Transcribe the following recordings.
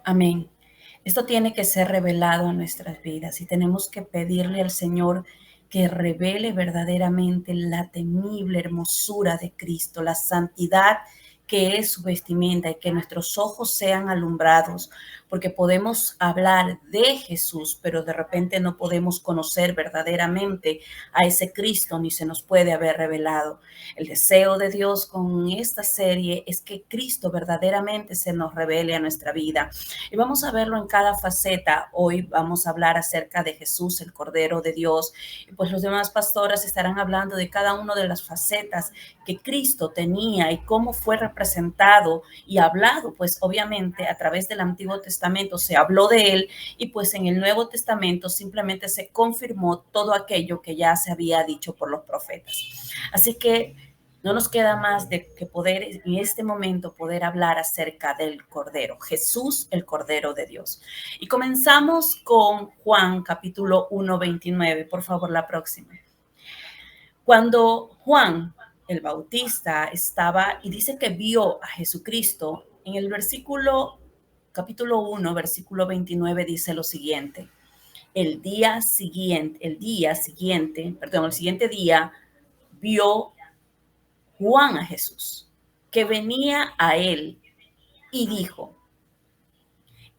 Amén. Esto tiene que ser revelado en nuestras vidas y tenemos que pedirle al Señor que revele verdaderamente la temible hermosura de Cristo, la santidad que es su vestimenta y que nuestros ojos sean alumbrados, porque podemos hablar de Jesús, pero de repente no podemos conocer verdaderamente a ese Cristo ni se nos puede haber revelado. El deseo de Dios con esta serie es que Cristo verdaderamente se nos revele a nuestra vida y vamos a verlo en cada faceta. Hoy vamos a hablar acerca de Jesús, el Cordero de Dios. Y pues los demás pastores estarán hablando de cada una de las facetas que Cristo tenía y cómo fue representado y hablado, pues obviamente a través del Antiguo Testamento se habló de él y pues en el Nuevo Testamento simplemente se confirmó todo aquello que ya se había dicho por los profetas. Así que no nos queda más de que poder en este momento poder hablar acerca del Cordero, Jesús el Cordero de Dios. Y comenzamos con Juan capítulo 1, 29. Por favor, la próxima. Cuando Juan el Bautista estaba y dice que vio a Jesucristo, en el versículo capítulo 1, versículo 29 dice lo siguiente. El siguiente día vio Juan a Jesús, que venía a él y dijo,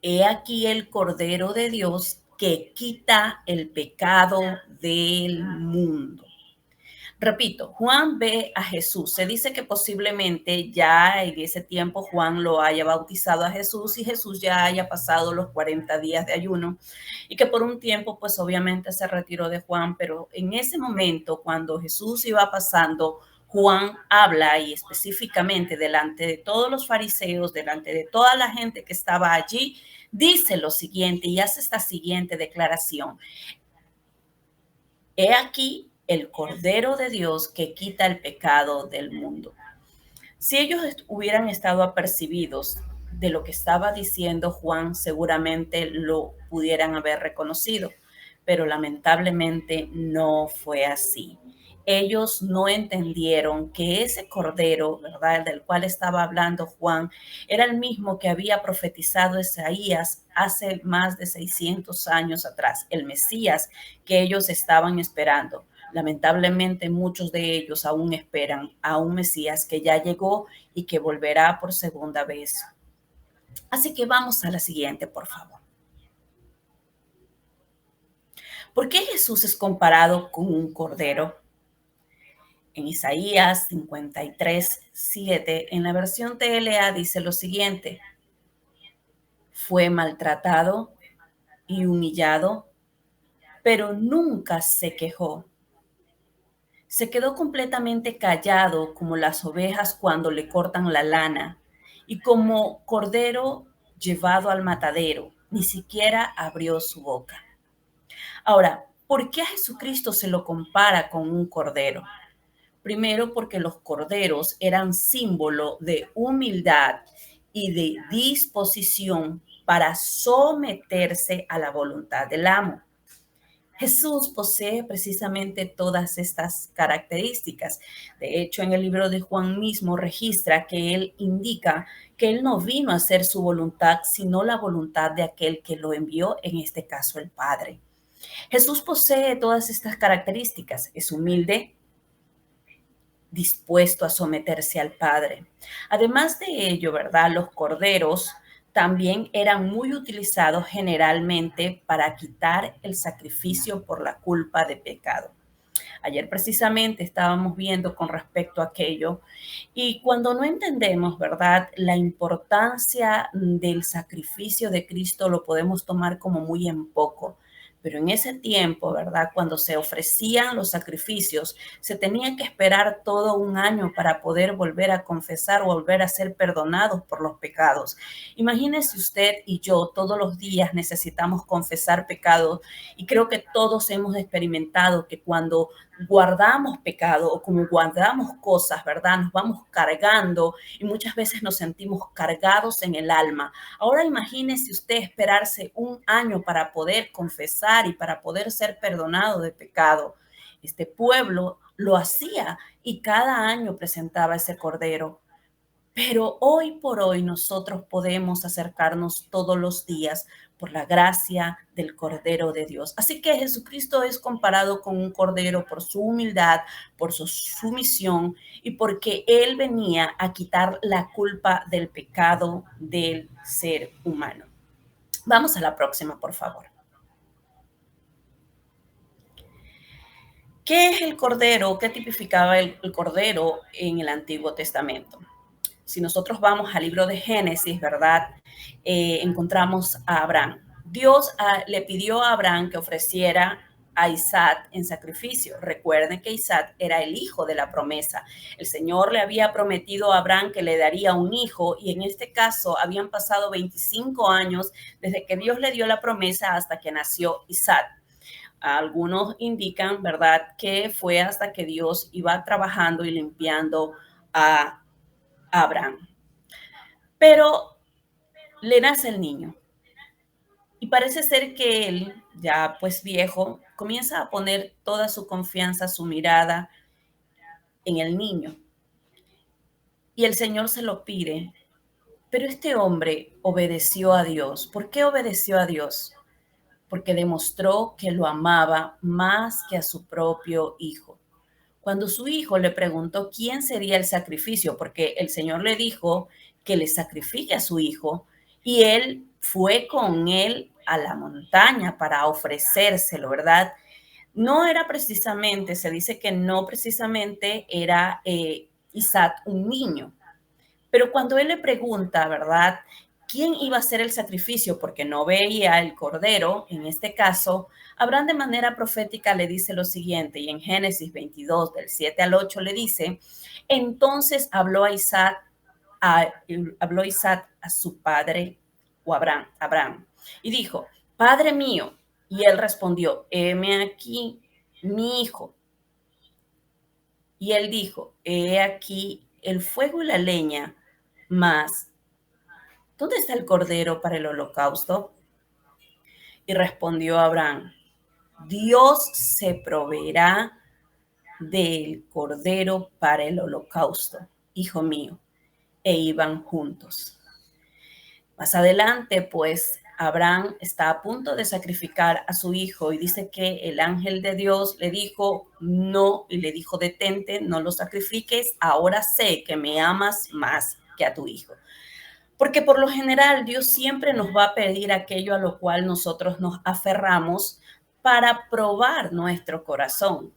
he aquí el Cordero de Dios que quita el pecado del mundo. Repito, Juan ve a Jesús. Se dice que posiblemente ya en ese tiempo Juan lo haya bautizado a Jesús y Jesús ya haya pasado los 40 días de ayuno y que por un tiempo pues obviamente se retiró de Juan, pero en ese momento cuando Jesús iba pasando, Juan habla y específicamente delante de todos los fariseos, delante de toda la gente que estaba allí, dice lo siguiente y hace esta siguiente declaración. He aquí el Cordero de Dios que quita el pecado del mundo. Si ellos hubieran estado apercibidos de lo que estaba diciendo Juan, seguramente lo pudieran haber reconocido, pero lamentablemente no fue así. Ellos no entendieron que ese cordero, ¿verdad?, del cual estaba hablando Juan, era el mismo que había profetizado Isaías hace más de 600 años atrás, el Mesías que ellos estaban esperando. Lamentablemente muchos de ellos aún esperan a un Mesías que ya llegó y que volverá por segunda vez. Así que vamos a la siguiente, por favor. ¿Por qué Jesús es comparado con un cordero? En Isaías 53:7, en la versión TLA dice lo siguiente: fue maltratado y humillado, pero nunca se quejó. Se quedó completamente callado como las ovejas cuando le cortan la lana y como cordero llevado al matadero, ni siquiera abrió su boca. Ahora, ¿por qué a Jesucristo se lo compara con un cordero? Primero, porque los corderos eran símbolo de humildad y de disposición para someterse a la voluntad del amo. Jesús posee precisamente todas estas características. De hecho, en el libro de Juan mismo registra que él indica que él no vino a hacer su voluntad, sino la voluntad de aquel que lo envió, en este caso el Padre. Jesús posee todas estas características. Es humilde, dispuesto a someterse al Padre. Además de ello, ¿verdad? Los corderos también eran muy utilizados generalmente para quitar el sacrificio por la culpa de pecado. Ayer precisamente estábamos viendo con respecto a aquello y cuando no entendemos, ¿verdad?, la importancia del sacrificio de Cristo lo podemos tomar como muy en poco. Pero en ese tiempo, ¿verdad?, cuando se ofrecían los sacrificios, se tenía que esperar todo un año para poder volver a confesar o volver a ser perdonados por los pecados. Imagínese usted y yo todos los días necesitamos confesar pecados y creo que todos hemos experimentado que cuando guardamos pecado o como guardamos cosas, ¿verdad? Nos vamos cargando y muchas veces nos sentimos cargados en el alma. Ahora imagínese usted esperarse un año para poder confesar y para poder ser perdonado de pecado. Este pueblo lo hacía y cada año presentaba ese cordero. Pero hoy por hoy nosotros podemos acercarnos todos los días por la gracia del Cordero de Dios. Así que Jesucristo es comparado con un cordero por su humildad, por su sumisión y porque Él venía a quitar la culpa del pecado del ser humano. Vamos a la próxima, por favor. ¿Qué es el cordero? ¿Qué tipificaba el cordero en el Antiguo Testamento? Si nosotros vamos al libro de Génesis, ¿verdad? Encontramos a Abraham. Dios le pidió a Abraham que ofreciera a Isaac en sacrificio. Recuerden que Isaac era el hijo de la promesa. El Señor le había prometido a Abraham que le daría un hijo y en este caso habían pasado 25 años desde que Dios le dio la promesa hasta que nació Isaac. Algunos indican, ¿verdad?, que fue hasta que Dios iba trabajando y limpiando a Abraham. Pero le nace el niño y parece ser que él, ya pues viejo, comienza a poner toda su confianza, su mirada en el niño. Y el Señor se lo pide. Pero este hombre obedeció a Dios. ¿Por qué obedeció a Dios? Porque demostró que lo amaba más que a su propio hijo. Cuando su hijo le preguntó quién sería el sacrificio, porque el Señor le dijo que le sacrifique a su hijo, y él fue con él a la montaña para ofrecérselo, ¿verdad? No era precisamente, se dice que no precisamente era Isaac un niño, pero cuando él le pregunta, ¿verdad? ¿Quién iba a hacer el sacrificio? Porque no veía el cordero, en este caso, Abraham de manera profética le dice lo siguiente, y en Génesis 22, del 7 al 8, le dice, entonces habló Isaac a su padre, o Abraham, y dijo, Padre mío, y él respondió, heme aquí, mi hijo. Y él dijo, he aquí el fuego y la leña, mas ¿dónde está el cordero para el holocausto? Y respondió Abraham, Dios se proveerá del cordero para el holocausto, hijo mío. E iban juntos. Más adelante, pues, Abraham está a punto de sacrificar a su hijo y dice que el ángel de Dios le dijo no y le dijo detente, no lo sacrifiques, ahora sé que me amas más que a tu hijo. Porque por lo general Dios siempre nos va a pedir aquello a lo cual nosotros nos aferramos para probar nuestro corazón.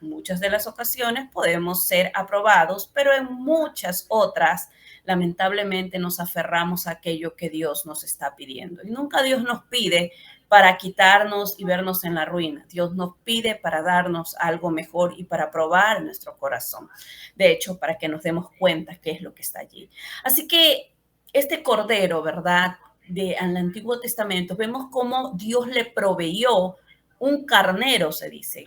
En muchas de las ocasiones podemos ser aprobados, pero en muchas otras, lamentablemente, nos aferramos a aquello que Dios nos está pidiendo. Y nunca Dios nos pide para quitarnos y vernos en la ruina. Dios nos pide para darnos algo mejor y para probar nuestro corazón. De hecho, para que nos demos cuenta qué es lo que está allí. Así que este cordero, ¿verdad? Al Antiguo Testamento, vemos cómo Dios le proveyó un carnero, se dice.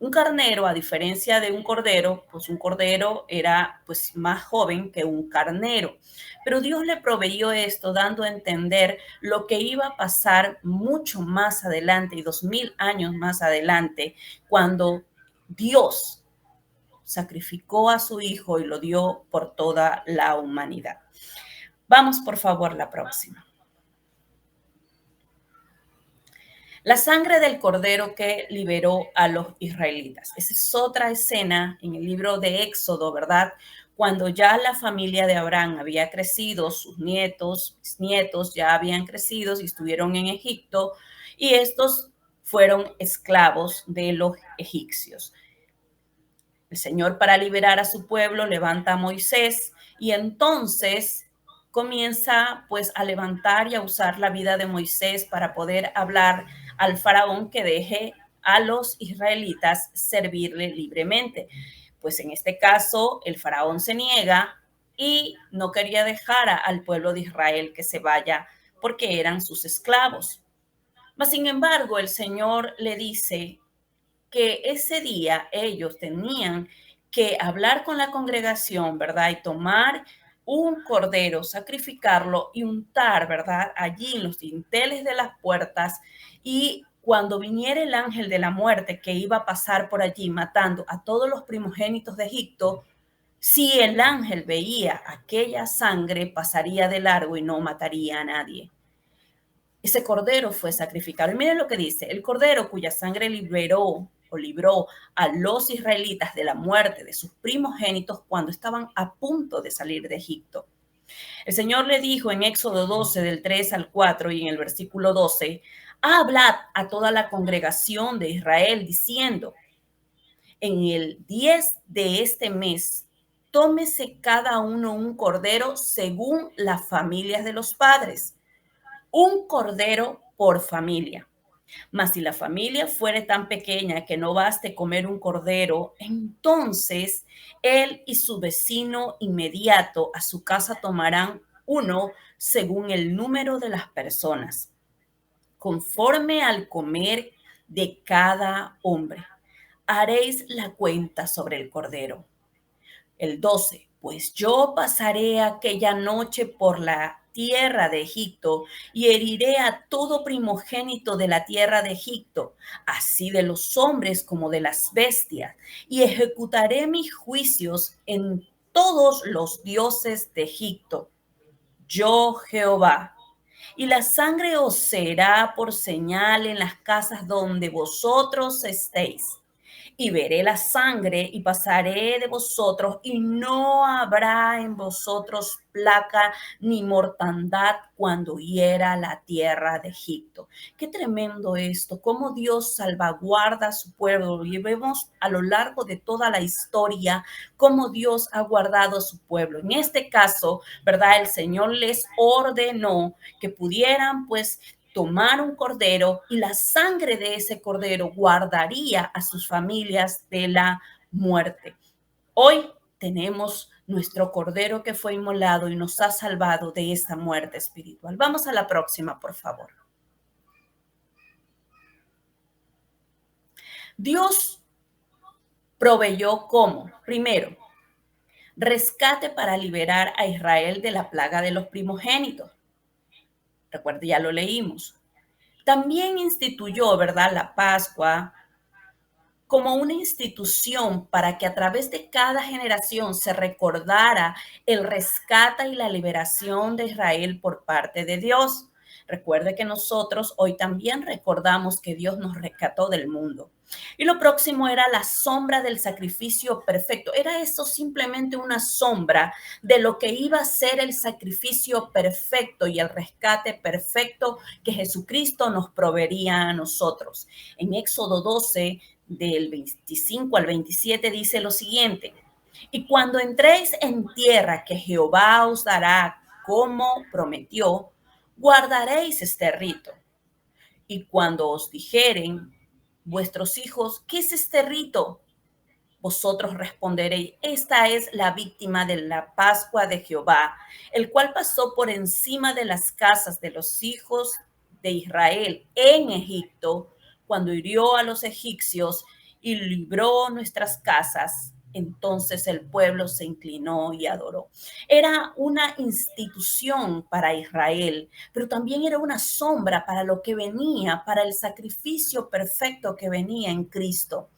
Un carnero, a diferencia de un cordero, pues un cordero era pues más joven que un carnero. Pero Dios le proveyó esto dando a entender lo que iba a pasar mucho más adelante y 2000 años más adelante, cuando Dios sacrificó a su hijo y lo dio por toda la humanidad. Vamos, por favor, la próxima. La sangre del cordero que liberó a los israelitas. Esa es otra escena en el libro de Éxodo, ¿verdad? Cuando ya la familia de Abraham había crecido, sus nietos, bisnietos ya habían crecido y estuvieron en Egipto, y estos fueron esclavos de los egipcios. El Señor, para liberar a su pueblo, levanta a Moisés y entonces comienza pues a levantar y a usar la vida de Moisés para poder hablar al faraón que deje a los israelitas servirle libremente. Pues en este caso el faraón se niega y no quería dejar al pueblo de Israel que se vaya porque eran sus esclavos. Mas, sin embargo, el Señor le dice que ese día ellos tenían que hablar con la congregación, ¿verdad? Y tomar un cordero, sacrificarlo y untar, ¿verdad? Allí en los dinteles de las puertas. Y cuando viniera el ángel de la muerte que iba a pasar por allí matando a todos los primogénitos de Egipto, Si el ángel veía aquella sangre, pasaría de largo y no mataría a nadie. Ese cordero fue sacrificado. Y miren lo que dice, el cordero cuya sangre libró a los israelitas de la muerte de sus primogénitos cuando estaban a punto de salir de Egipto. El Señor le dijo en Éxodo 12, del 3 al 4 y en el versículo 12, hablad a toda la congregación de Israel diciendo, en el 10 de este mes, tómese cada uno un cordero según las familias de los padres, un cordero por familia. Mas si la familia fuere tan pequeña que no baste comer un cordero, entonces él y su vecino inmediato a su casa tomarán uno según el número de las personas, conforme al comer de cada hombre. Haréis la cuenta sobre el cordero. El 12, pues yo pasaré aquella noche por la tierra de Egipto y heriré a todo primogénito de la tierra de Egipto, así de los hombres como de las bestias, y ejecutaré mis juicios en todos los dioses de Egipto. Yo, Jehová. Y la sangre os será por señal en las casas donde vosotros estéis. Y veré la sangre y pasaré de vosotros y no habrá en vosotros plaga ni mortandad cuando hiera la tierra de Egipto. Qué tremendo esto, cómo Dios salvaguarda a su pueblo. Y vemos a lo largo de toda la historia cómo Dios ha guardado a su pueblo. En este caso, ¿verdad? El Señor les ordenó que pudieran pues tomar un cordero y la sangre de ese cordero guardaría a sus familias de la muerte. Hoy tenemos nuestro cordero que fue inmolado y nos ha salvado de esta muerte espiritual. Vamos a la próxima, por favor. Dios proveyó cómo. Primero, rescate para liberar a Israel de la plaga de los primogénitos. Recuerde, ya lo leímos. También instituyó, ¿verdad?, la Pascua como una institución para que a través de cada generación se recordara el rescate y la liberación de Israel por parte de Dios. Recuerde que nosotros hoy también recordamos que Dios nos rescató del mundo. Y lo próximo era la sombra del sacrificio perfecto. Era eso simplemente una sombra de lo que iba a ser el sacrificio perfecto y el rescate perfecto que Jesucristo nos proveería a nosotros. En Éxodo 12, del 25 al 27, dice lo siguiente: y cuando entréis en tierra que Jehová os dará como prometió, guardaréis este rito. Y cuando os dijeren vuestros hijos, ¿qué es este rito? Vosotros responderéis, esta es la víctima de la Pascua de Jehová, el cual pasó por encima de las casas de los hijos de Israel en Egipto, cuando hirió a los egipcios y libró nuestras casas. Entonces el pueblo se inclinó y adoró. Era una institución para Israel, pero también era una sombra para lo que venía, para el sacrificio perfecto que venía en Cristo.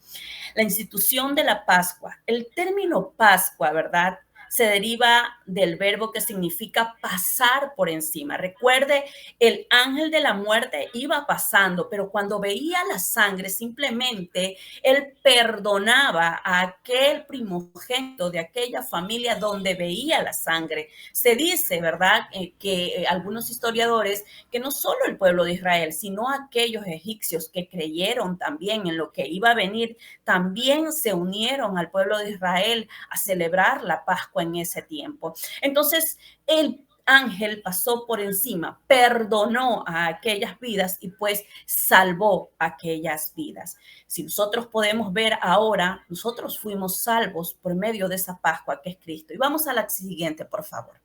La institución de la Pascua. El término Pascua, ¿verdad? Se deriva del verbo que significa pasar por encima. Recuerde, el ángel de la muerte iba pasando, pero cuando veía la sangre, simplemente él perdonaba a aquel primogénito de aquella familia donde veía la sangre. Se dice, ¿verdad?, que algunos historiadores, que no solo el pueblo de Israel, sino aquellos egipcios que creyeron también en lo que iba a venir, también se unieron al pueblo de Israel a celebrar la Pascua en ese tiempo. Entonces, el ángel pasó por encima, perdonó a aquellas vidas y pues salvó aquellas vidas. Si nosotros podemos ver ahora, nosotros fuimos salvos por medio de esa Pascua que es Cristo. Y vamos a la siguiente, por favor.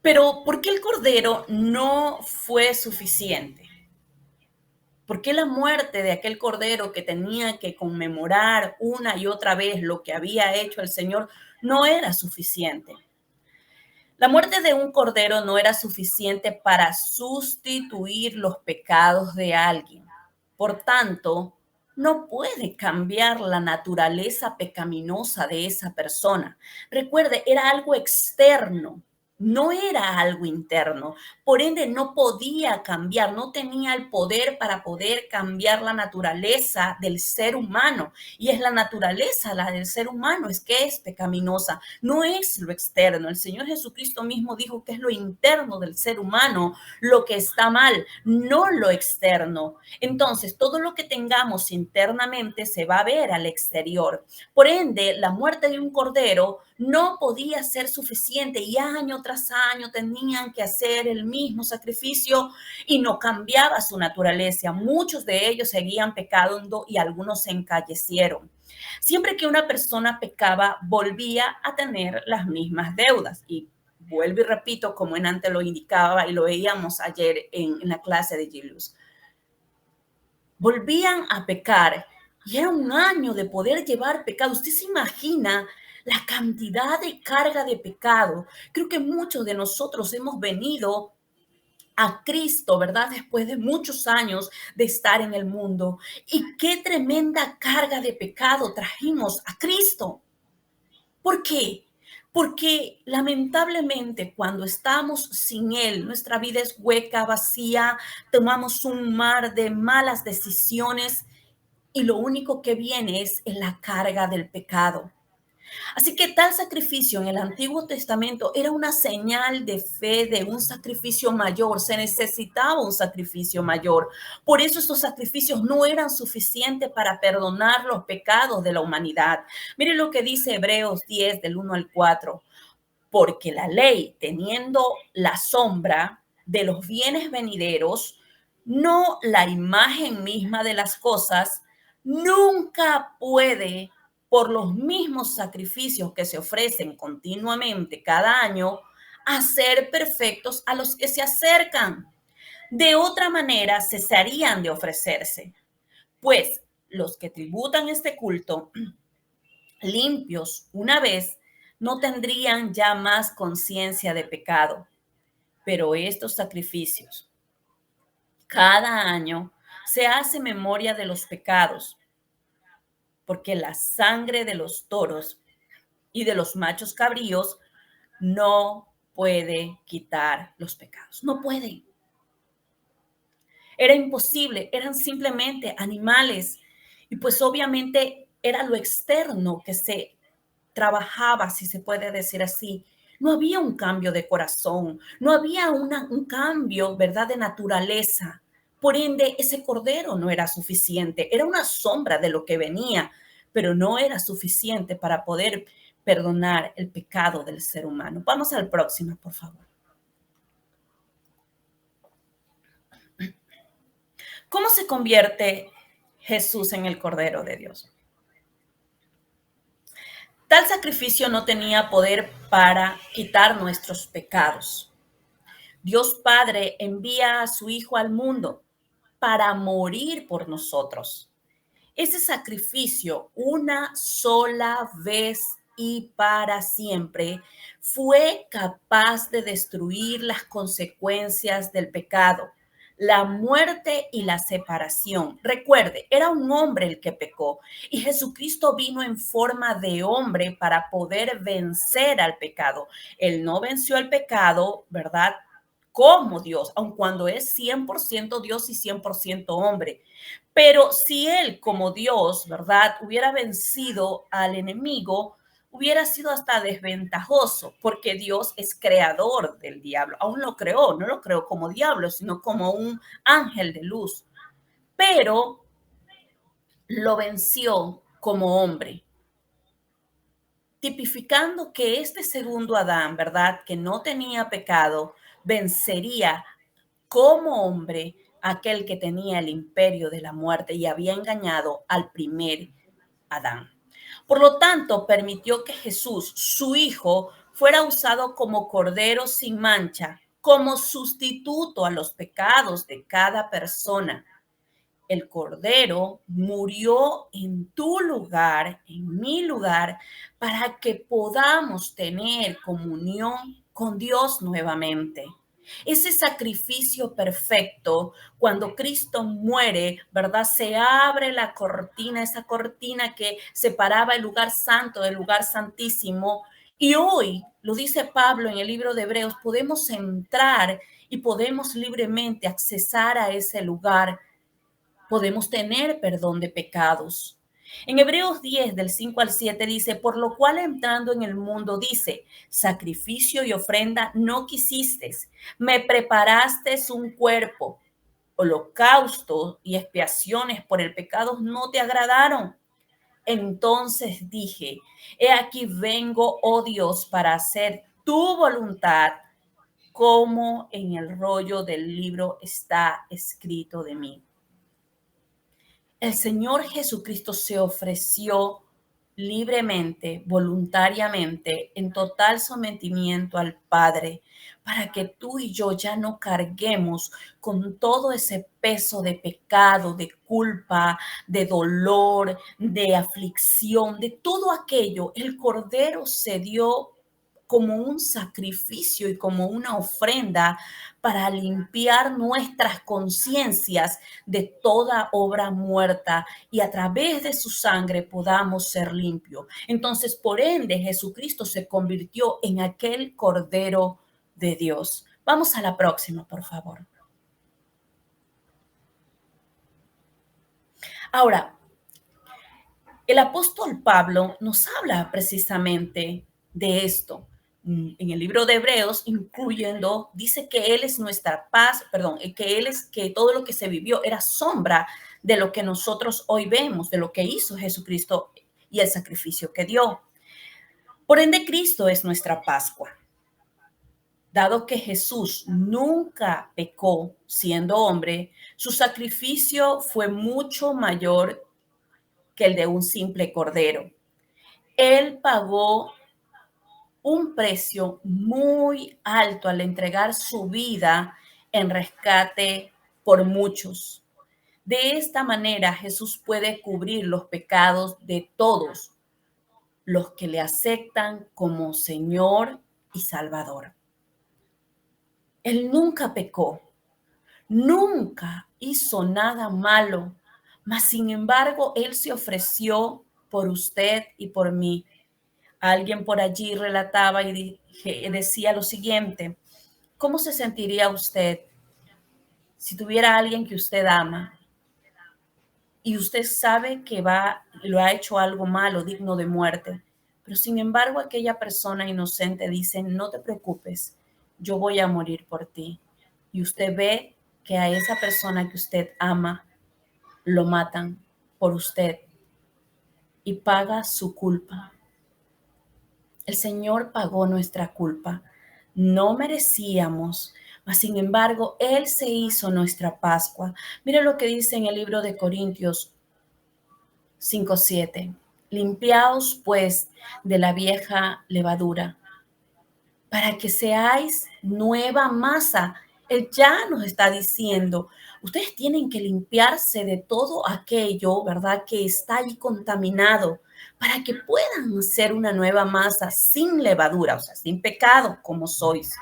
Pero ¿por qué el cordero no fue suficiente? ¿Por qué la muerte de aquel cordero que tenía que conmemorar una y otra vez lo que había hecho el Señor no era suficiente? La muerte de un cordero no era suficiente para sustituir los pecados de alguien. Por tanto, no puede cambiar la naturaleza pecaminosa de esa persona. Recuerde, era algo externo, no era algo interno. Por ende, no podía cambiar, no tenía el poder para poder cambiar la naturaleza del ser humano. Y es la naturaleza, la del ser humano, es que es pecaminosa, no es lo externo. El Señor Jesucristo mismo dijo que es lo interno del ser humano lo que está mal, no lo externo. Entonces, todo lo que tengamos internamente se va a ver al exterior. Por ende, la muerte de un cordero no podía ser suficiente y año tras año tenían que hacer el mismo sacrificio y no cambiaba su naturaleza. Muchos de ellos seguían pecando y algunos se encallecieron. Siempre que una persona pecaba, volvía a tener las mismas deudas. Y vuelvo y repito, como en antes lo indicaba y lo veíamos ayer en la clase de Gilius, volvían a pecar y era un año de poder llevar pecado. Usted se imagina la cantidad de carga de pecado. Creo que muchos de nosotros hemos venido a Cristo, ¿verdad? Después de muchos años de estar en el mundo. Y qué tremenda carga de pecado trajimos a Cristo. ¿Por qué? Porque lamentablemente cuando estamos sin Él, nuestra vida es hueca, vacía, tomamos un mar de malas decisiones y lo único que viene es la carga del pecado. Así que tal sacrificio en el Antiguo Testamento era una señal de fe, de un sacrificio mayor. Se necesitaba un sacrificio mayor. Por eso estos sacrificios no eran suficientes para perdonar los pecados de la humanidad. Mire lo que dice Hebreos 10 del 1 al 4. Porque la ley, teniendo la sombra de los bienes venideros, no la imagen misma de las cosas, nunca puede, por los mismos sacrificios que se ofrecen continuamente cada año, hacer perfectos a los que se acercan. De otra manera, cesarían de ofrecerse, pues los que tributan este culto limpios una vez, no tendrían ya más conciencia de pecado. Pero estos sacrificios, cada año, se hace memoria de los pecados, porque la sangre de los toros y de los machos cabríos no puede quitar los pecados. No puede. Era imposible, eran simplemente animales. Y pues obviamente era lo externo que se trabajaba, si se puede decir así. No había un cambio de corazón, no había un cambio, ¿verdad?, de naturaleza. Por ende, ese cordero no era suficiente, era una sombra de lo que venía, pero no era suficiente para poder perdonar el pecado del ser humano. Vamos al próximo, por favor. ¿Cómo se convierte Jesús en el Cordero de Dios? Tal sacrificio no tenía poder para quitar nuestros pecados. Dios Padre envía a su Hijo al mundo para morir por nosotros. Ese sacrificio, una sola vez y para siempre, fue capaz de destruir las consecuencias del pecado, la muerte y la separación. Recuerde, era un hombre el que pecó y Jesucristo vino en forma de hombre para poder vencer al pecado. Él no venció el pecado, ¿verdad?, como Dios, aun cuando es 100% Dios y 100% hombre. Pero si él como Dios, ¿verdad?, hubiera vencido al enemigo, hubiera sido hasta desventajoso, porque Dios es creador del diablo. Aún lo creó, no lo creó como diablo, sino como un ángel de luz. Pero lo venció como hombre, tipificando que este segundo Adán, ¿verdad?, que no tenía pecado, vencería como hombre aquel que tenía el imperio de la muerte y había engañado al primer Adán. Por lo tanto, permitió que Jesús, su Hijo, fuera usado como cordero sin mancha, como sustituto a los pecados de cada persona. El cordero murió en tu lugar, en mi lugar, para que podamos tener comunión con Dios nuevamente. Ese sacrificio perfecto, cuando Cristo muere, ¿verdad? Se abre la cortina, esa cortina que separaba el lugar santo del lugar santísimo. Y hoy, lo dice Pablo en el libro de Hebreos, podemos entrar y podemos libremente accesar a ese lugar. Podemos tener perdón de pecados. En Hebreos 10, del 5 al 7 dice, por lo cual entrando en el mundo dice, sacrificio y ofrenda no quisisteis, me preparaste un cuerpo, holocausto y expiaciones por el pecado no te agradaron. Entonces dije, he aquí vengo, oh Dios, para hacer tu voluntad, como en el rollo del libro está escrito de mí. El Señor Jesucristo se ofreció libremente, voluntariamente, en total sometimiento al Padre, para que tú y yo ya no carguemos con todo ese peso de pecado, de culpa, de dolor, de aflicción, de todo aquello. El Cordero se dio como un sacrificio y como una ofrenda para limpiar nuestras conciencias de toda obra muerta y a través de su sangre podamos ser limpios. Entonces, por ende, Jesucristo se convirtió en aquel Cordero de Dios. Vamos a la próxima, por favor. Ahora, el apóstol Pablo nos habla precisamente de esto. En el libro de Hebreos, incluyendo, dice que Él es nuestra paz, perdón, que Él es que todo lo que se vivió era sombra de lo que nosotros hoy vemos, de lo que hizo Jesucristo y el sacrificio que dio. Por ende, Cristo es nuestra Pascua. Dado que Jesús nunca pecó siendo hombre, su sacrificio fue mucho mayor que el de un simple cordero. Él pagó un precio muy alto al entregar su vida en rescate por muchos. De esta manera, Jesús puede cubrir los pecados de todos los que le aceptan como Señor y Salvador. Él nunca pecó, nunca hizo nada malo, mas sin embargo, Él se ofreció por usted y por mí. Alguien por allí relataba y decía lo siguiente: ¿cómo se sentiría usted si tuviera a alguien que usted ama y usted sabe que lo ha hecho algo malo, digno de muerte, pero sin embargo aquella persona inocente dice, no te preocupes, yo voy a morir por ti? Y usted ve que a esa persona que usted ama lo matan por usted y paga su culpa. El Señor pagó nuestra culpa. No merecíamos, mas sin embargo, Él se hizo nuestra Pascua. Mira lo que dice en el libro de Corintios 5:7. Limpiaos pues de la vieja levadura, para que seáis nueva masa. Él ya nos está diciendo, ustedes tienen que limpiarse de todo aquello, ¿verdad?, que está ahí contaminado, para que puedan ser una nueva masa sin levadura, o sea, sin pecado, como sois.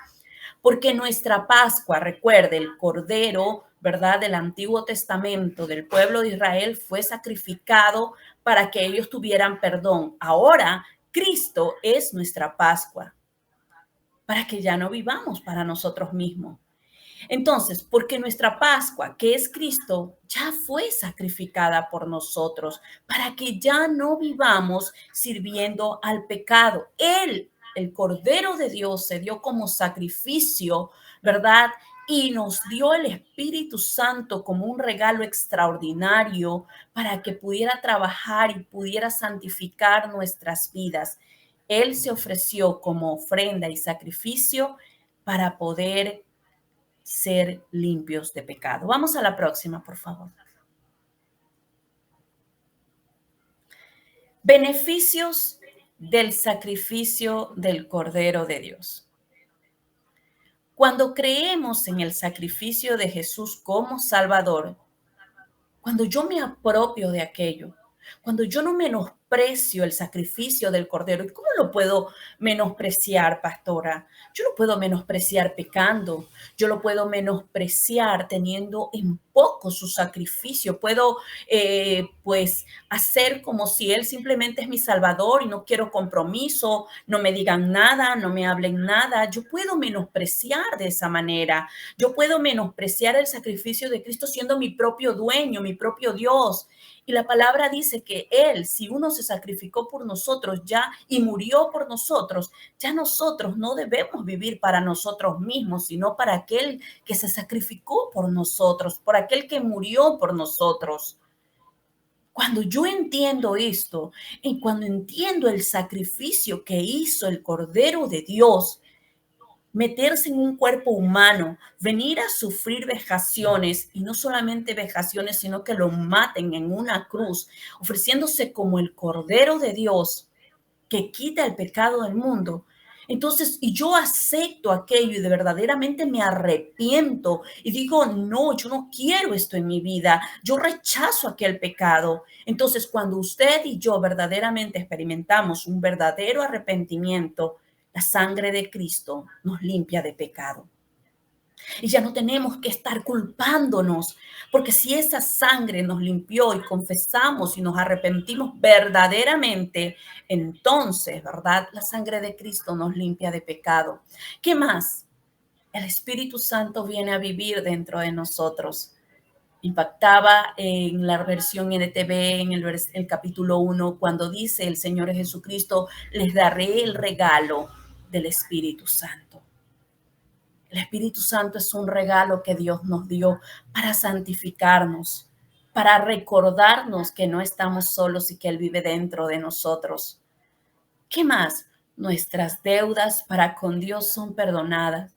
Porque nuestra Pascua, recuerde, el Cordero, ¿verdad?, del Antiguo Testamento, del pueblo de Israel, fue sacrificado para que ellos tuvieran perdón. Ahora, Cristo es nuestra Pascua, para que ya no vivamos para nosotros mismos. Entonces, porque nuestra Pascua, que es Cristo, ya fue sacrificada por nosotros, para que ya no vivamos sirviendo al pecado. Él, el Cordero de Dios, se dio como sacrificio, ¿verdad? Y nos dio el Espíritu Santo como un regalo extraordinario para que pudiera trabajar y pudiera santificar nuestras vidas. Él se ofreció como ofrenda y sacrificio para poder ser limpios de pecado. Vamos a la próxima, por favor. Beneficios del sacrificio del Cordero de Dios. Cuando creemos en el sacrificio de Jesús como Salvador, cuando yo me apropio de aquello, Cuando yo no menosprecio el sacrificio del Cordero. ¿Y cómo lo puedo menospreciar, pastora? Yo lo puedo menospreciar pecando. Yo lo puedo menospreciar teniendo en poco su sacrificio. Puedo, pues, hacer como si Él simplemente es mi Salvador y no quiero compromiso, no me digan nada, no me hablen nada. Yo puedo menospreciar de esa manera. Yo puedo menospreciar el sacrificio de Cristo siendo mi propio dueño, mi propio Dios. Y la palabra dice que Él, si uno se sacrificó por nosotros ya y murió por nosotros, ya nosotros no debemos vivir para nosotros mismos, sino para aquel que se sacrificó por nosotros, por aquel que murió por nosotros. Cuando yo entiendo esto y cuando entiendo el sacrificio que hizo el Cordero de Dios, meterse en un cuerpo humano, venir a sufrir vejaciones, y no solamente vejaciones, sino que lo maten en una cruz, ofreciéndose como el Cordero de Dios que quita el pecado del mundo. Entonces, y yo acepto aquello y de verdaderamente me arrepiento y digo, no, yo no quiero esto en mi vida, yo rechazo aquel pecado. Entonces, cuando usted y yo verdaderamente experimentamos un verdadero arrepentimiento, la sangre de Cristo nos limpia de pecado. Y ya no tenemos que estar culpándonos, porque si esa sangre nos limpió y confesamos y nos arrepentimos verdaderamente, entonces, ¿verdad? La sangre de Cristo nos limpia de pecado. ¿Qué más? El Espíritu Santo viene a vivir dentro de nosotros. Impactaba en la versión NTV en el capítulo 1 cuando dice el Señor Jesucristo, les daré el regalo del Espíritu Santo. El Espíritu Santo es un regalo que Dios nos dio para santificarnos, para recordarnos que no estamos solos y que Él vive dentro de nosotros. ¿Qué más? Nuestras deudas para con Dios son perdonadas.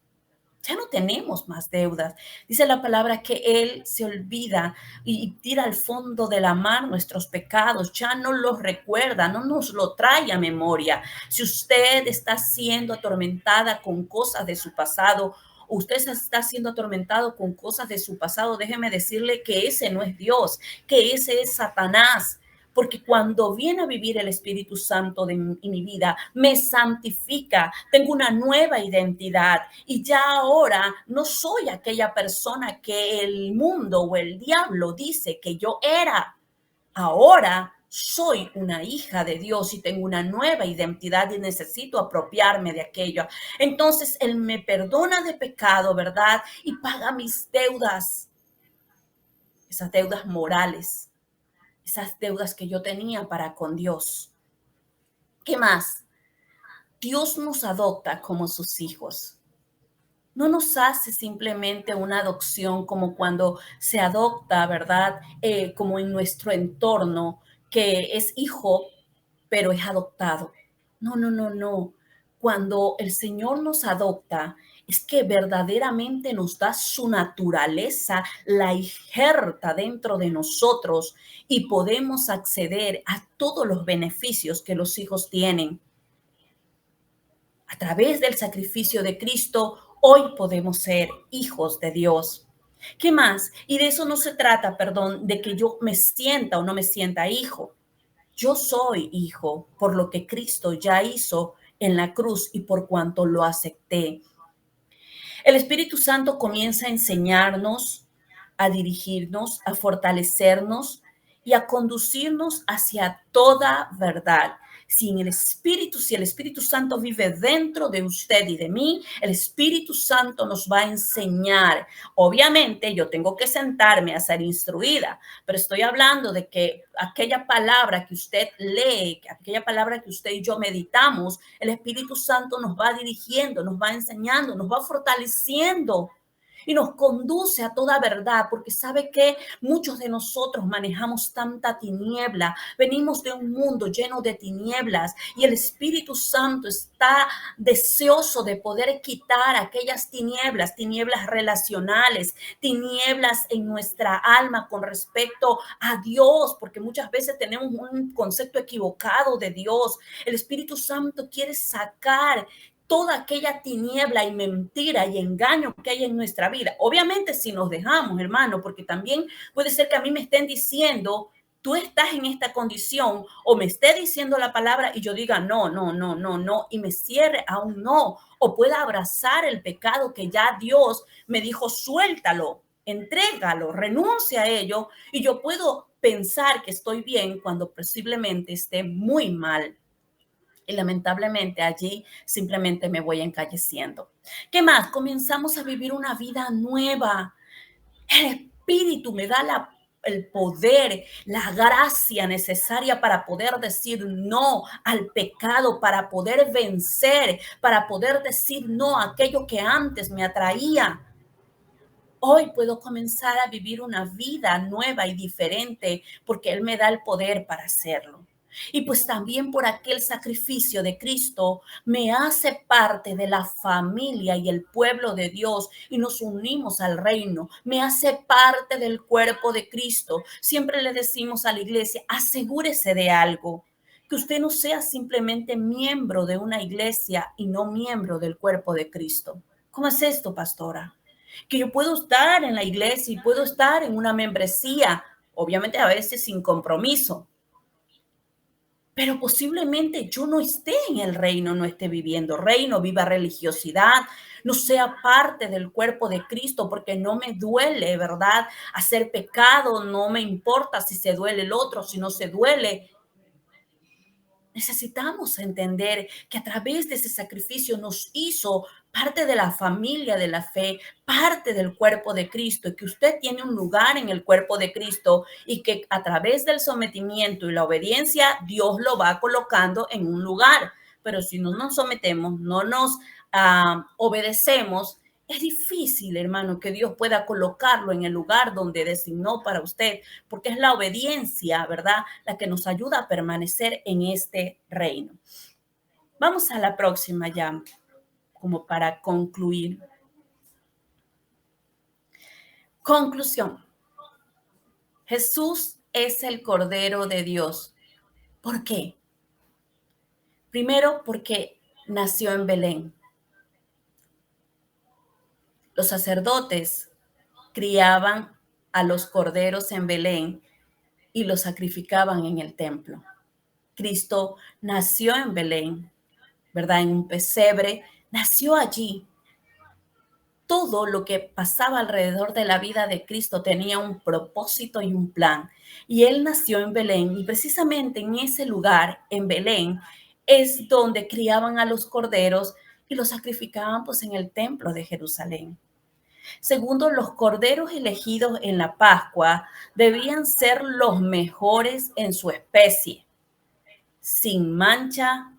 Ya no tenemos más deudas. Dice la palabra que Él se olvida y tira al fondo de la mar nuestros pecados. Ya no los recuerda, no nos lo trae a memoria. Si usted está siendo atormentada con cosas de su pasado, usted está siendo atormentado con cosas de su pasado, déjeme decirle que ese no es Dios, que ese es Satanás. Porque cuando viene a vivir el Espíritu Santo en mi vida, me santifica, tengo una nueva identidad y ya ahora no soy aquella persona que el mundo o el diablo dice que yo era. Ahora soy una hija de Dios y tengo una nueva identidad y necesito apropiarme de aquello. Entonces Él me perdona de pecado, ¿verdad? Y paga mis deudas, esas deudas morales, esas deudas que yo tenía para con Dios. ¿Qué más? Dios nos adopta como sus hijos. No nos hace simplemente una adopción como cuando se adopta, ¿verdad? Como en nuestro entorno, que es hijo, pero es adoptado. No, no, no, no. Cuando el Señor nos adopta, es que verdaderamente nos da su naturaleza, la injerta dentro de nosotros y podemos acceder a todos los beneficios que los hijos tienen. A través del sacrificio de Cristo, hoy podemos ser hijos de Dios. ¿Qué más? Y de eso no se trata, perdón, de que yo me sienta o no me sienta hijo. Yo soy hijo por lo que Cristo ya hizo en la cruz y por cuanto lo acepté. El Espíritu Santo comienza a enseñarnos, a dirigirnos, a fortalecernos y a conducirnos hacia toda verdad. Si el Espíritu Santo vive dentro de usted y de mí, el Espíritu Santo nos va a enseñar. Obviamente yo tengo que sentarme a ser instruida, pero estoy hablando de que aquella palabra que usted lee, aquella palabra que usted y yo meditamos, el Espíritu Santo nos va dirigiendo, nos va enseñando, nos va fortaleciendo y nos conduce a toda verdad, porque sabe que muchos de nosotros manejamos tanta tiniebla, venimos de un mundo lleno de tinieblas y el Espíritu Santo está deseoso de poder quitar aquellas tinieblas, tinieblas relacionales, tinieblas en nuestra alma con respecto a Dios, porque muchas veces tenemos un concepto equivocado de Dios. El Espíritu Santo quiere sacar toda aquella tiniebla y mentira y engaño que hay en nuestra vida. Obviamente si nos dejamos, hermano, porque también puede ser que a mí me estén diciendo, tú estás en esta condición o me esté diciendo la palabra y yo diga no, no, no, no, no, y me cierre a un no, o pueda abrazar el pecado que ya Dios me dijo, suéltalo, entrégalo, renuncia a ello, y yo puedo pensar que estoy bien cuando posiblemente esté muy mal. Y lamentablemente allí simplemente me voy encalleciendo. ¿Qué más? Comenzamos a vivir una vida nueva. El Espíritu me da el poder, la gracia necesaria para poder decir no al pecado, para poder vencer, para poder decir no a aquello que antes me atraía. Hoy puedo comenzar a vivir una vida nueva y diferente porque Él me da el poder para hacerlo. Y pues también por aquel sacrificio de Cristo me hace parte de la familia y el pueblo de Dios y nos unimos al reino. Me hace parte del cuerpo de Cristo. Siempre le decimos a la iglesia, asegúrese de algo, que usted no sea simplemente miembro de una iglesia y no miembro del cuerpo de Cristo. ¿Cómo es esto, pastora? Que yo puedo estar en la iglesia y puedo estar en una membresía, obviamente a veces sin compromiso, pero posiblemente yo no esté en el reino, no esté viviendo reino, viva religiosidad, no sea parte del cuerpo de Cristo, porque no me duele, ¿verdad? Hacer pecado, no me importa si se duele el otro, si no se duele. Necesitamos entender que a través de ese sacrificio nos hizo parte de la familia de la fe, parte del cuerpo de Cristo, y que usted tiene un lugar en el cuerpo de Cristo y que a través del sometimiento y la obediencia Dios lo va colocando en un lugar. Pero si no nos sometemos, no nos obedecemos, es difícil, hermano, que Dios pueda colocarlo en el lugar donde designó para usted, porque es la obediencia, ¿verdad?, la que nos ayuda a permanecer en este reino. Vamos a la próxima ya, como para concluir. Conclusión. Jesús es el Cordero de Dios. ¿Por qué? Primero, porque nació en Belén. Los sacerdotes criaban a los corderos en Belén y los sacrificaban en el templo. Cristo nació en Belén, ¿verdad? En un pesebre, nació allí. Todo lo que pasaba alrededor de la vida de Cristo tenía un propósito y un plan. Y Él nació en Belén y precisamente en ese lugar, en Belén, es donde criaban a los corderos y los sacrificaban pues en el templo de Jerusalén. Segundo, los corderos elegidos en la Pascua debían ser los mejores en su especie, sin mancha,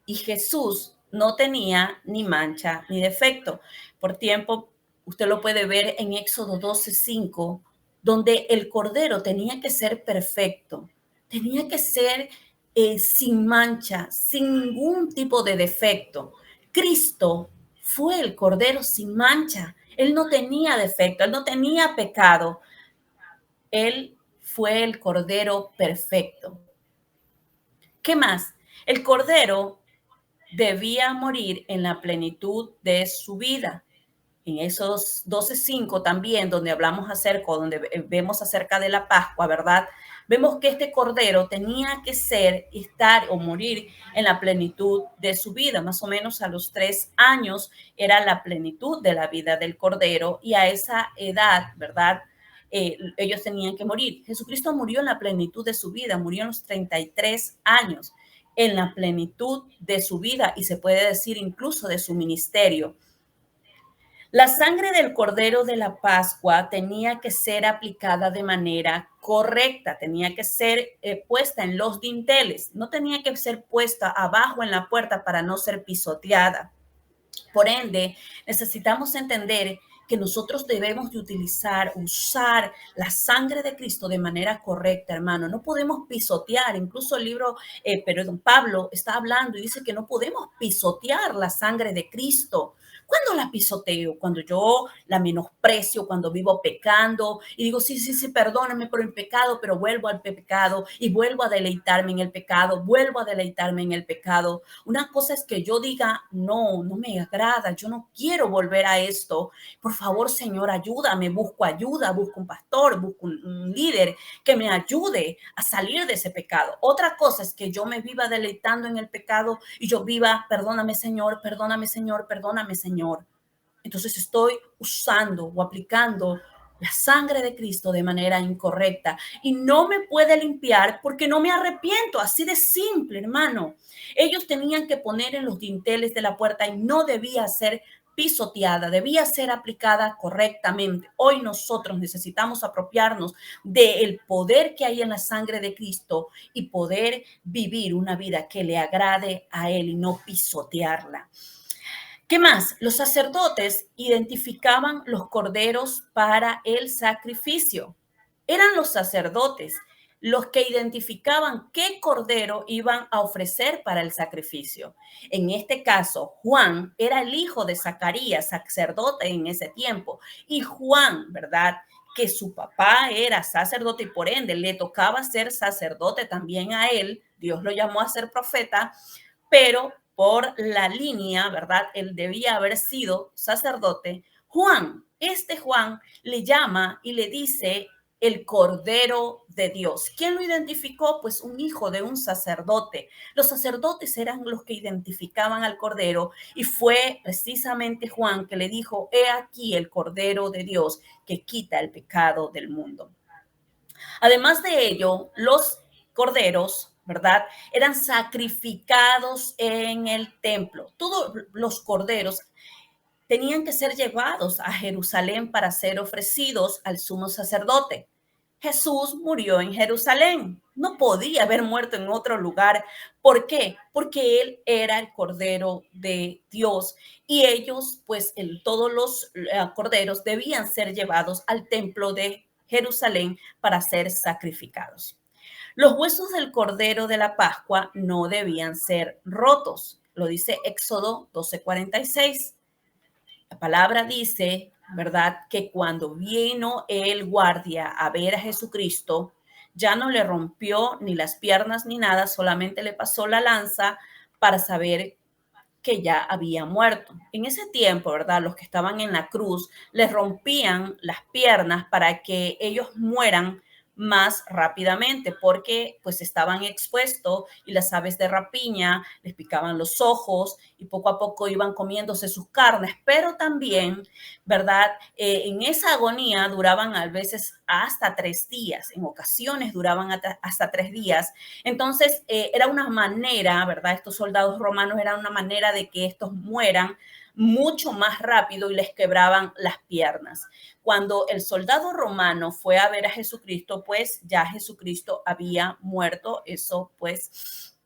y Jesús no tenía ni mancha ni defecto. Por tiempo, usted lo puede ver en Éxodo 12:5, donde el cordero tenía que ser perfecto, tenía que ser sin mancha, sin ningún tipo de defecto. Cristo fue el cordero sin mancha. Él no tenía defecto, él no tenía pecado. Él fue el cordero perfecto. ¿Qué más? El cordero debía morir en la plenitud de su vida. En esos 12:5 también, donde hablamos acerca, donde vemos acerca de la Pascua, ¿verdad? Vemos que este cordero tenía que estar o morir en la plenitud de su vida, más o menos a los 3 años era la plenitud de la vida del cordero y a esa edad, ¿verdad? Ellos tenían que morir. Jesucristo murió en la plenitud de su vida, murió en los 33 años, en la plenitud de su vida y se puede decir incluso de su ministerio. La sangre del Cordero de la Pascua tenía que ser aplicada de manera correcta, tenía que ser puesta en los dinteles, no tenía que ser puesta abajo en la puerta para no ser pisoteada. Por ende, necesitamos entender que nosotros debemos de usar la sangre de Cristo de manera correcta, hermano. No podemos pisotear. Incluso el libro, Pablo está hablando y dice que no podemos pisotear la sangre de Cristo, ¿Cuándo la pisoteo? Cuando yo la menosprecio, cuando vivo pecando y digo, sí, sí, sí, perdóname por el pecado, pero vuelvo al pecado y vuelvo a deleitarme en el pecado, vuelvo a deleitarme en el pecado. Una cosa es que yo diga, no, no me agrada, yo no quiero volver a esto. Por favor, Señor, ayúdame, busco ayuda, busco un pastor, busco un líder que me ayude a salir de ese pecado. Otra cosa es que yo me viva deleitando en el pecado y yo viva, perdóname, Señor, perdóname, Señor, perdóname, Señor. Entonces estoy usando o aplicando la sangre de Cristo de manera incorrecta y no me puede limpiar porque no me arrepiento, así de simple, hermano. Ellos tenían que poner en los dinteles de la puerta y no debía ser pisoteada, debía ser aplicada correctamente. Hoy nosotros necesitamos apropiarnos del poder que hay en la sangre de Cristo y poder vivir una vida que le agrade a Él y no pisotearla. ¿Qué más? Los sacerdotes identificaban los corderos para el sacrificio. Eran los sacerdotes los que identificaban qué cordero iban a ofrecer para el sacrificio. En este caso, Juan era el hijo de Zacarías, sacerdote en ese tiempo. Y Juan, ¿verdad? Que su papá era sacerdote y por ende le tocaba ser sacerdote también a él. Dios lo llamó a ser profeta, pero por la línea, ¿verdad? Él debía haber sido sacerdote. Juan, este Juan le llama y le dice el Cordero de Dios. ¿Quién lo identificó? Pues un hijo de un sacerdote. Los sacerdotes eran los que identificaban al Cordero y fue precisamente Juan que le dijo, he aquí el Cordero de Dios que quita el pecado del mundo. Además de ello, los corderos, ¿verdad? Eran sacrificados en el templo. Todos los corderos tenían que ser llevados a Jerusalén para ser ofrecidos al sumo sacerdote. Jesús murió en Jerusalén. No podía haber muerto en otro lugar. ¿Por qué? Porque él era el Cordero de Dios y ellos, pues todos los corderos debían ser llevados al templo de Jerusalén para ser sacrificados. Los huesos del Cordero de la Pascua no debían ser rotos. Lo dice Éxodo 12:46. La palabra dice, ¿verdad? Que cuando vino el guardia a ver a Jesucristo, ya no le rompió ni las piernas ni nada, solamente le pasó la lanza para saber que ya había muerto. En ese tiempo, ¿verdad? Los que estaban en la cruz les rompían las piernas para que ellos mueran más rápidamente porque pues estaban expuestos y las aves de rapiña les picaban los ojos y poco a poco iban comiéndose sus carnes, pero también, ¿verdad? En esa agonía duraban a veces hasta 3 días, en ocasiones duraban hasta 3 días. Entonces, era una manera, ¿verdad? Estos soldados romanos eran una manera de que estos mueran mucho más rápido y les quebraban las piernas. Cuando el soldado romano fue a ver a Jesucristo, pues ya Jesucristo había muerto, eso pues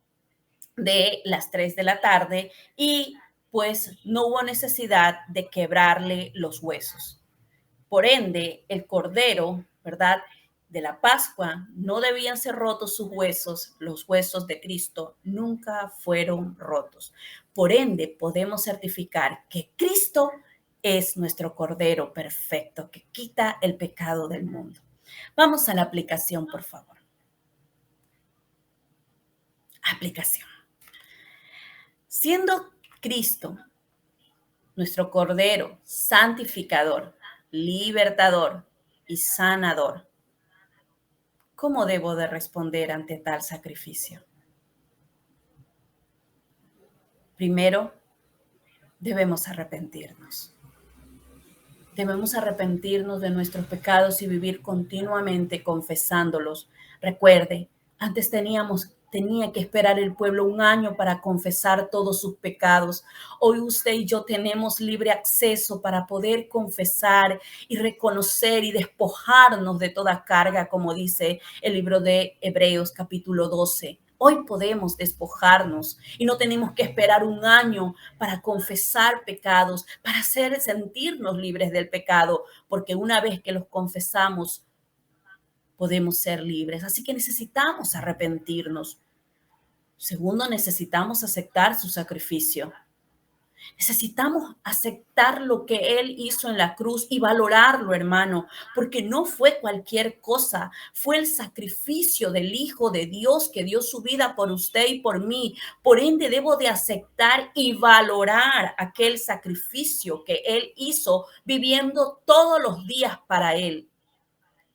de las 3 de la tarde y pues no hubo necesidad de quebrarle los huesos. Por ende, el cordero, ¿verdad? De la Pascua, no debían ser rotos sus huesos, los huesos de Cristo nunca fueron rotos. Por ende, podemos certificar que Cristo es nuestro cordero perfecto que quita el pecado del mundo. Vamos a la aplicación, por favor. Aplicación. Siendo Cristo nuestro cordero santificador, libertador y sanador, ¿cómo debo de responder ante tal sacrificio? Primero, debemos arrepentirnos. Debemos arrepentirnos de nuestros pecados y vivir continuamente confesándolos. Recuerde, antes tenía que esperar el pueblo un año para confesar todos sus pecados. Hoy usted y yo tenemos libre acceso para poder confesar y reconocer y despojarnos de toda carga, como dice el libro de Hebreos capítulo 12. Hoy podemos despojarnos y no tenemos que esperar un año para confesar pecados, para sentirnos libres del pecado, porque una vez que los confesamos, podemos ser libres. Así que necesitamos arrepentirnos. Segundo, necesitamos aceptar su sacrificio. Necesitamos aceptar lo que Él hizo en la cruz y valorarlo, hermano, porque no fue cualquier cosa, fue el sacrificio del Hijo de Dios que dio su vida por usted y por mí. Por ende, debo de aceptar y valorar aquel sacrificio que Él hizo viviendo todos los días para Él.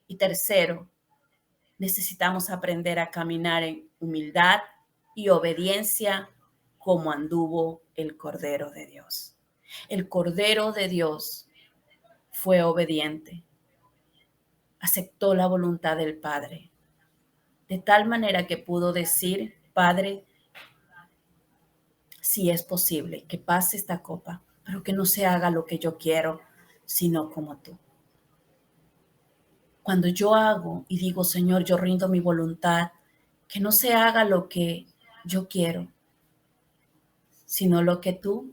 Y tercero, necesitamos aprender a caminar en humildad y obediencia como anduvo el Cordero de Dios. El Cordero de Dios fue obediente, aceptó la voluntad del Padre, de tal manera que pudo decir: Padre, si es posible, que pase esta copa, pero que no se haga lo que yo quiero, sino como tú. Cuando yo hago y digo: Señor, yo rindo mi voluntad, que no se haga lo que yo quiero, sino lo que tú,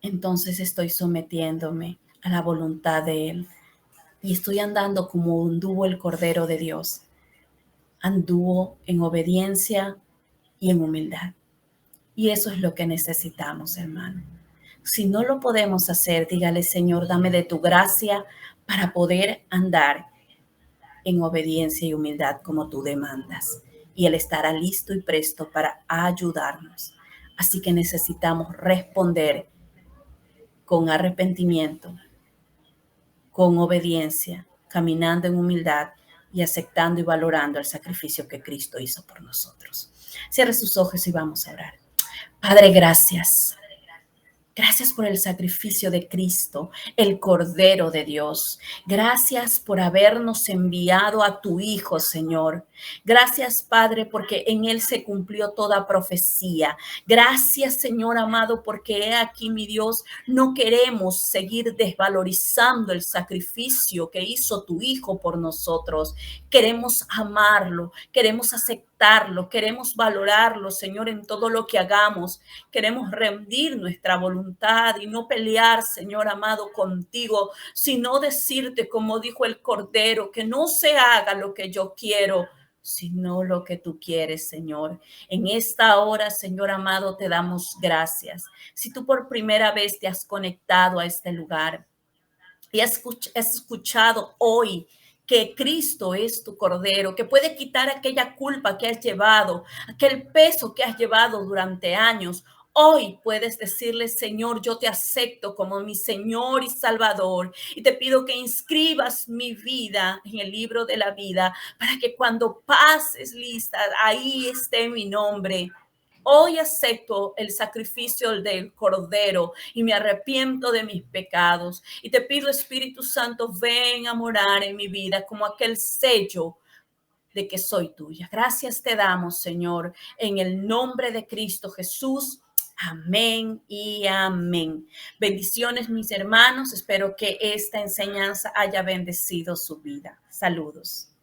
entonces estoy sometiéndome a la voluntad de Él y estoy andando como anduvo el Cordero de Dios. Anduvo en obediencia y en humildad. Y eso es lo que necesitamos, hermano. Si no lo podemos hacer, dígale: Señor, dame de tu gracia para poder andar en obediencia y humildad como tú demandas. Y Él estará listo y presto para ayudarnos. Así que necesitamos responder con arrepentimiento, con obediencia, caminando en humildad y aceptando y valorando el sacrificio que Cristo hizo por nosotros. Cierre sus ojos y vamos a orar. Padre, gracias. Gracias por el sacrificio de Cristo, el Cordero de Dios. Gracias por habernos enviado a tu Hijo, Señor. Gracias, Padre, porque en Él se cumplió toda profecía. Gracias, Señor amado, porque he aquí, mi Dios, no queremos seguir desvalorizando el sacrificio que hizo tu Hijo por nosotros. Queremos amarlo, queremos aceptarlo, queremos valorarlo, Señor, en todo lo que hagamos. Queremos rendir nuestra voluntad y no pelear, Señor amado, contigo, sino decirte, como dijo el Cordero, que no se haga lo que yo quiero, sino lo que tú quieres, Señor. En esta hora, Señor amado, te damos gracias. Si tú por primera vez te has conectado a este lugar y has escuchado hoy que Cristo es tu Cordero, que puede quitar aquella culpa que has llevado, aquel peso que has llevado durante años. Hoy puedes decirle: Señor, yo te acepto como mi Señor y Salvador y te pido que inscribas mi vida en el libro de la vida para que cuando pases lista, ahí esté mi nombre. Hoy acepto el sacrificio del Cordero y me arrepiento de mis pecados. Y te pido, Espíritu Santo, ven a morar en mi vida como aquel sello de que soy tuya. Gracias te damos, Señor, en el nombre de Cristo Jesús. Amén y amén. Bendiciones, mis hermanos. Espero que esta enseñanza haya bendecido su vida. Saludos.